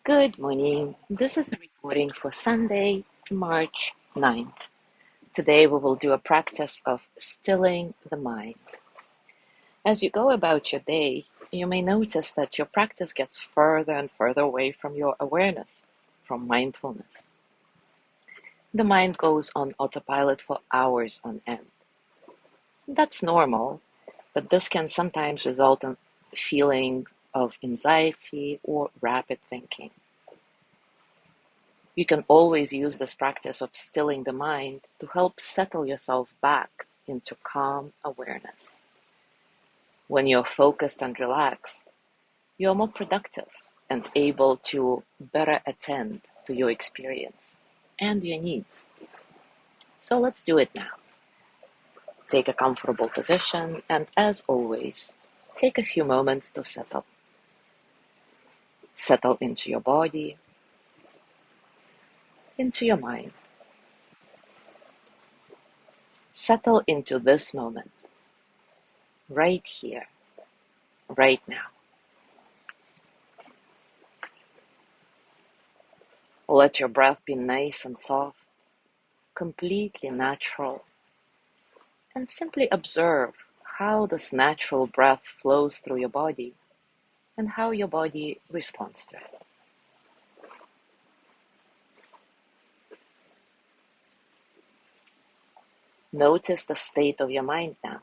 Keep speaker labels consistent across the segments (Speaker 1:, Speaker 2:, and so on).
Speaker 1: Good morning. This is a recording for Sunday, March 9th. Today we will do a practice of stilling the mind. As you go about your day, you may notice that your practice gets further and further away from your awareness, from mindfulness. The mind goes on autopilot for hours on end. That's normal, but this can sometimes result in a feeling of anxiety or rapid thinking. You can always use this practice of stilling the mind to help settle yourself back into calm awareness. When you're focused and relaxed, you're more productive and able to better attend to your experience and your needs. So let's do it now. Take a comfortable position and, as always, take a few moments to settle. Settle into your body, into your mind. Settle into this moment, right here, right now. Let your breath be nice and soft, completely natural, and simply observe how this natural breath flows through your body and how your body responds to it. Notice the state of your mind now.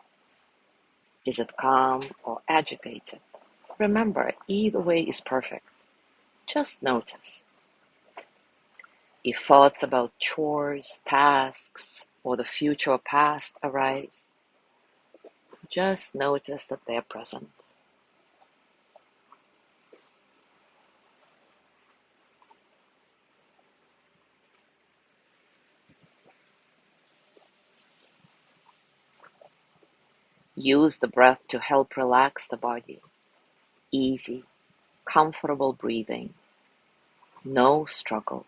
Speaker 1: Is it calm or agitated? Remember, either way is perfect. Just notice. If thoughts about chores, tasks, or the future or past arise, just notice that they're present. Use the breath to help relax the body. Easy, comfortable breathing. No struggle.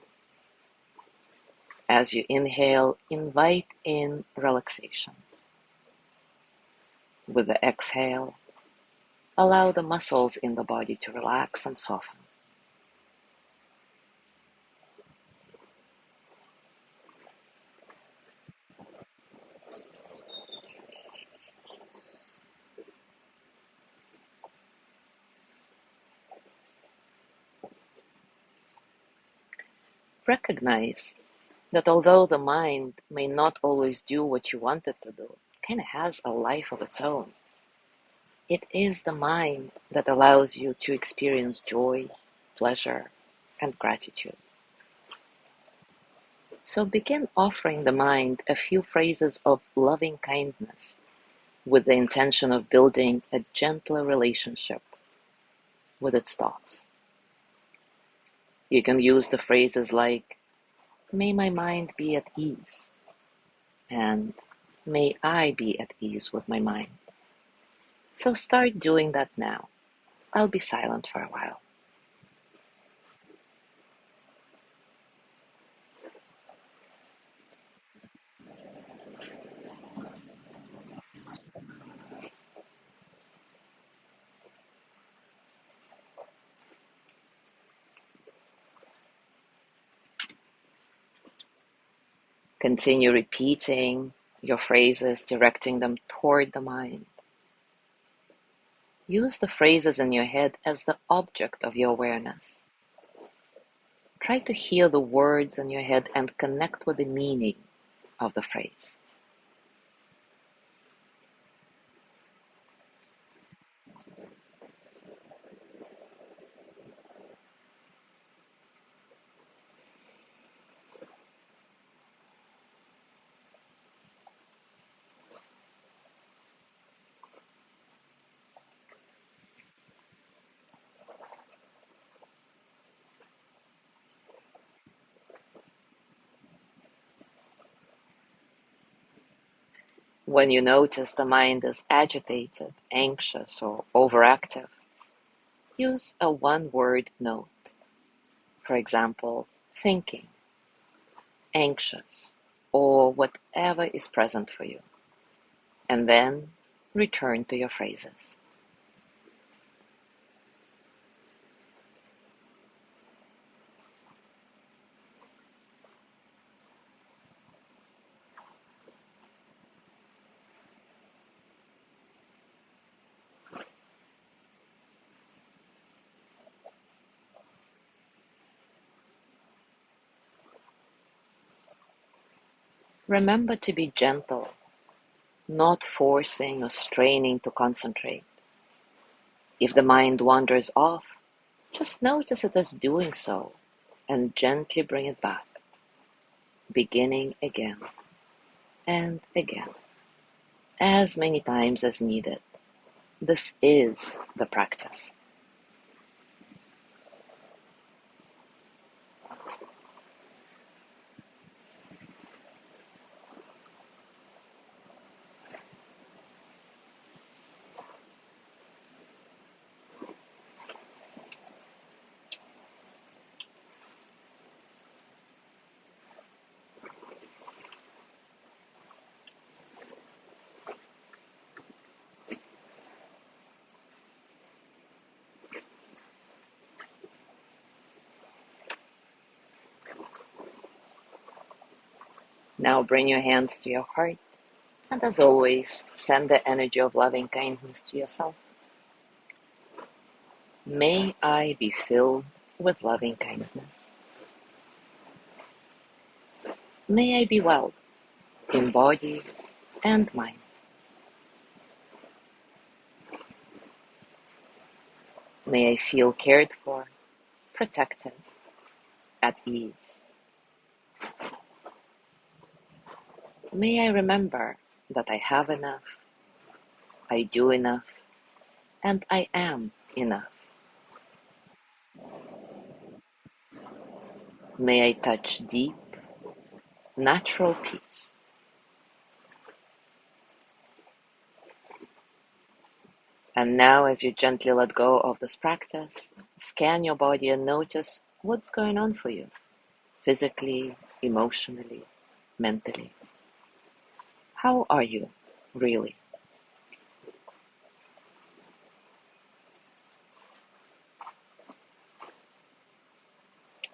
Speaker 1: As you inhale, invite in relaxation. With the exhale, allow the muscles in the body to relax and soften. Recognize that although the mind may not always do what you want it to do, it kind of has a life of its own. It is the mind that allows you to experience joy, pleasure, and gratitude. So begin offering the mind a few phrases of loving kindness with the intention of building a gentler relationship with its thoughts. You can use the phrases like, may my mind be at ease, and may I be at ease with my mind. So start doing that now. I'll be silent for a while. Continue repeating your phrases, directing them toward the mind. Use the phrases in your head as the object of your awareness. Try to hear the words in your head and connect with the meaning of the phrase. When you notice the mind is agitated, anxious, or overactive, use a one-word note. For example, thinking, anxious, or whatever is present for you. And then return to your phrases. Remember to be gentle, not forcing or straining to concentrate. If the mind wanders off, just notice it as doing so and gently bring it back, beginning again and again, as many times as needed. This is the practice. Now bring your hands to your heart, and as always, send the energy of loving kindness to yourself. May I be filled with loving kindness. May I be well in body and mind. May I feel cared for, protected, at ease. May I remember that I have enough, I do enough, and I am enough. May I touch deep, natural peace. And now, as you gently let go of this practice, scan your body and notice what's going on for you, physically, emotionally, mentally. How are you, really?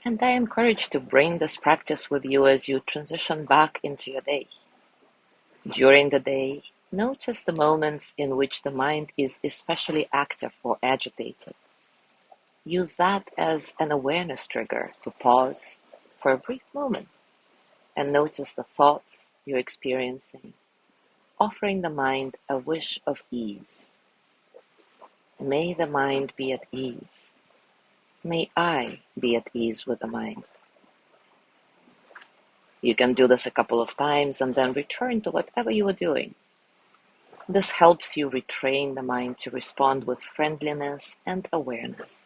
Speaker 1: And I encourage to bring this practice with you as you transition back into your day. During the day, notice the moments in which the mind is especially active or agitated. Use that as an awareness trigger to pause for a brief moment and notice the thoughts you're experiencing, offering the mind a wish of ease. May the mind be at ease. May I be at ease with the mind. You can do this a couple of times and then return to whatever you were doing. This helps you retrain the mind to respond with friendliness and awareness,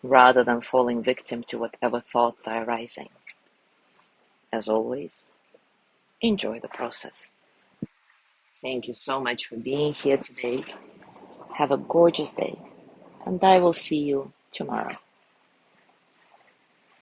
Speaker 1: rather than falling victim to whatever thoughts are arising. As always, enjoy the process. Thank you so much for being here today. Have a gorgeous day, and I will see you tomorrow.